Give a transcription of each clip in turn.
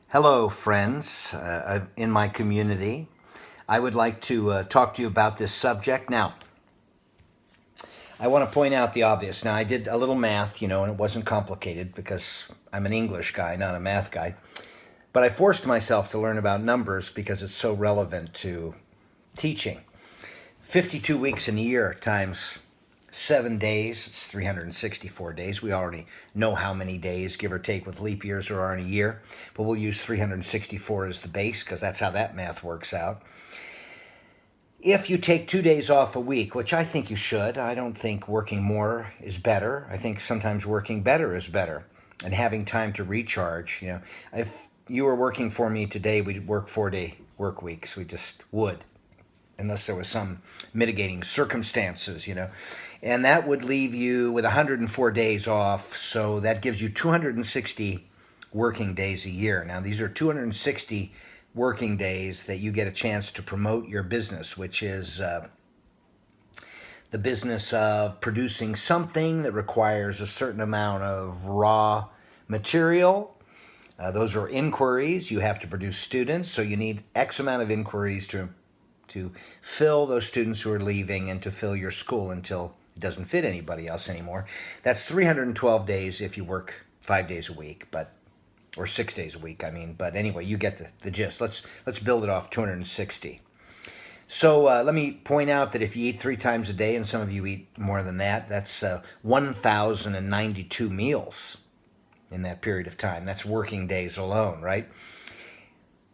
Hello, friends in my community. I would like to talk to you about this subject. Now, I want to point out the obvious. Now, I did a little math, and it wasn't complicated because I'm an English guy, not a math guy. But I forced myself to learn about numbers because it's so relevant to teaching. 52 weeks in a year times 7 days, it's 364 days. We already know how many days, give or take, with leap years there are in a year, but we'll use 364 as the base because that's how that math works out. If you take 2 days off a week, which I think you should, I don't think working more is better. I think sometimes working better is better and having time to recharge. If you were working for me today, we'd work 4-day work weeks. We just would, unless there was some mitigating circumstances, And that would leave you with 104 days off, so that gives you 260 working days a year. Now, these are 260 working days that you get a chance to promote your business, which is the business of producing something that requires a certain amount of raw material. Those are inquiries. You have to produce students, so you need X amount of inquiries to fill those students who are leaving and to fill your school until it doesn't fit anybody else anymore. That's 312 days if you work 5 days a week, or 6 days a week, But anyway, you get the gist. Let's build it off 260. So let me point out that if you eat 3 times a day, and some of you eat more than that, that's 1,092 meals in that period of time. That's working days alone, right?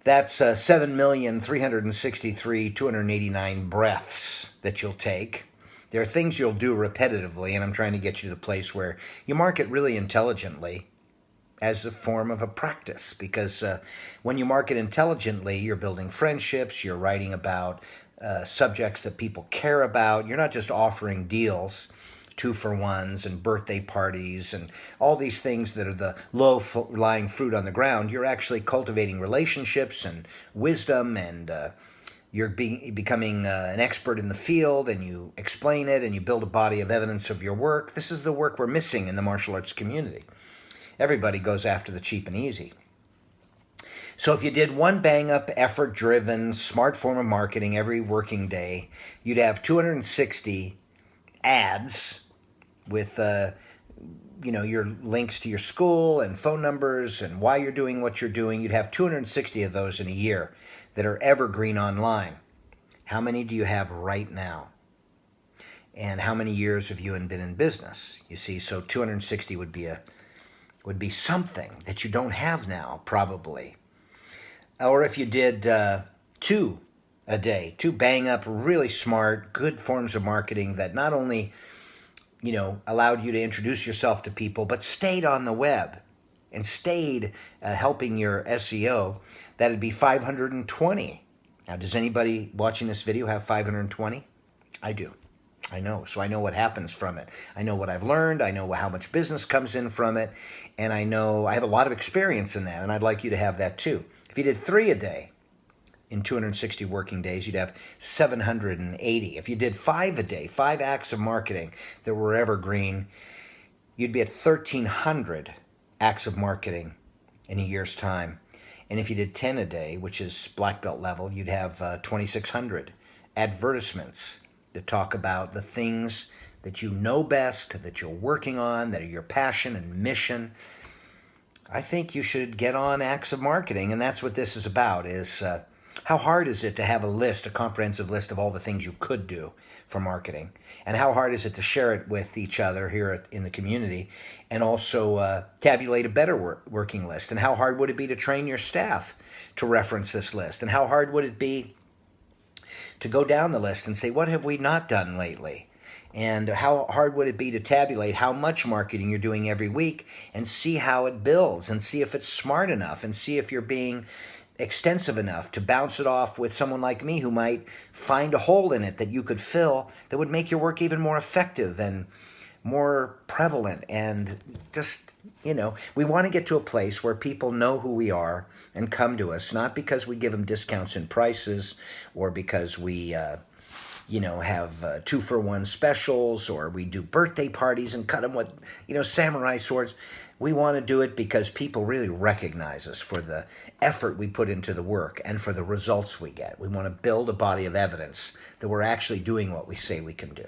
That's 7,363,289 breaths that you'll take. There are things you'll do repetitively, and I'm trying to get you to the place where you market really intelligently as a form of a practice. Because when you market intelligently, you're building friendships, you're writing about subjects that people care about. You're not just offering deals, 2-for-1s and birthday parties and all these things that are the low-lying fruit on the ground. You're actually cultivating relationships and wisdom, and you're becoming an expert in the field, and you explain it, and you build a body of evidence of your work. This is the work we're missing in the martial arts community. Everybody goes after the cheap and easy. So if you did one bang-up, effort-driven, smart form of marketing every working day, you'd have 260 ads with your links to your school and phone numbers and why you're doing what you're doing. You'd have 260 of those in a year that are evergreen online. How many do you have right now? And how many years have you been in business? You see, so 260 would be something that you don't have now, probably. Or if you did 2 a day, 2 bang up, really smart, good forms of marketing that not only allowed you to introduce yourself to people, but stayed on the web and stayed helping your SEO, that'd be 520. Now, does anybody watching this video have 520? I do. I know. So I know what happens from it. I know what I've learned. I know how much business comes in from it. And I know I have a lot of experience in that, and I'd like you to have that too. If you did 3 a day, in 260 working days, you'd have 780. If you did 5 a day, 5 acts of marketing that were evergreen, you'd be at 1,300 acts of marketing in a year's time. And if you did 10 a day, which is black belt level, you'd have 2,600 advertisements that talk about the things that you know best, that you're working on, that are your passion and mission. I think you should get on acts of marketing, and that's what this is about, is how hard is it to have a comprehensive list of all the things you could do for marketing? And how hard is it to share it with each other here in the community and also tabulate a better working list? And how hard would it be to train your staff to reference this list? And how hard would it be to go down the list and say, what have we not done lately? And how hard would it be to tabulate how much marketing you're doing every week and see how it builds and see if it's smart enough and see if you're being extensive enough to bounce it off with someone like me who might find a hole in it that you could fill that would make your work even more effective and more prevalent. And just, we want to get to a place where people know who we are and come to us, not because we give them discounts in prices or because we have 2-for-1 specials, or we do birthday parties and cut them with, samurai swords. We want to do it because people really recognize us for the effort we put into the work and for the results we get. We want to build a body of evidence that we're actually doing what we say we can do.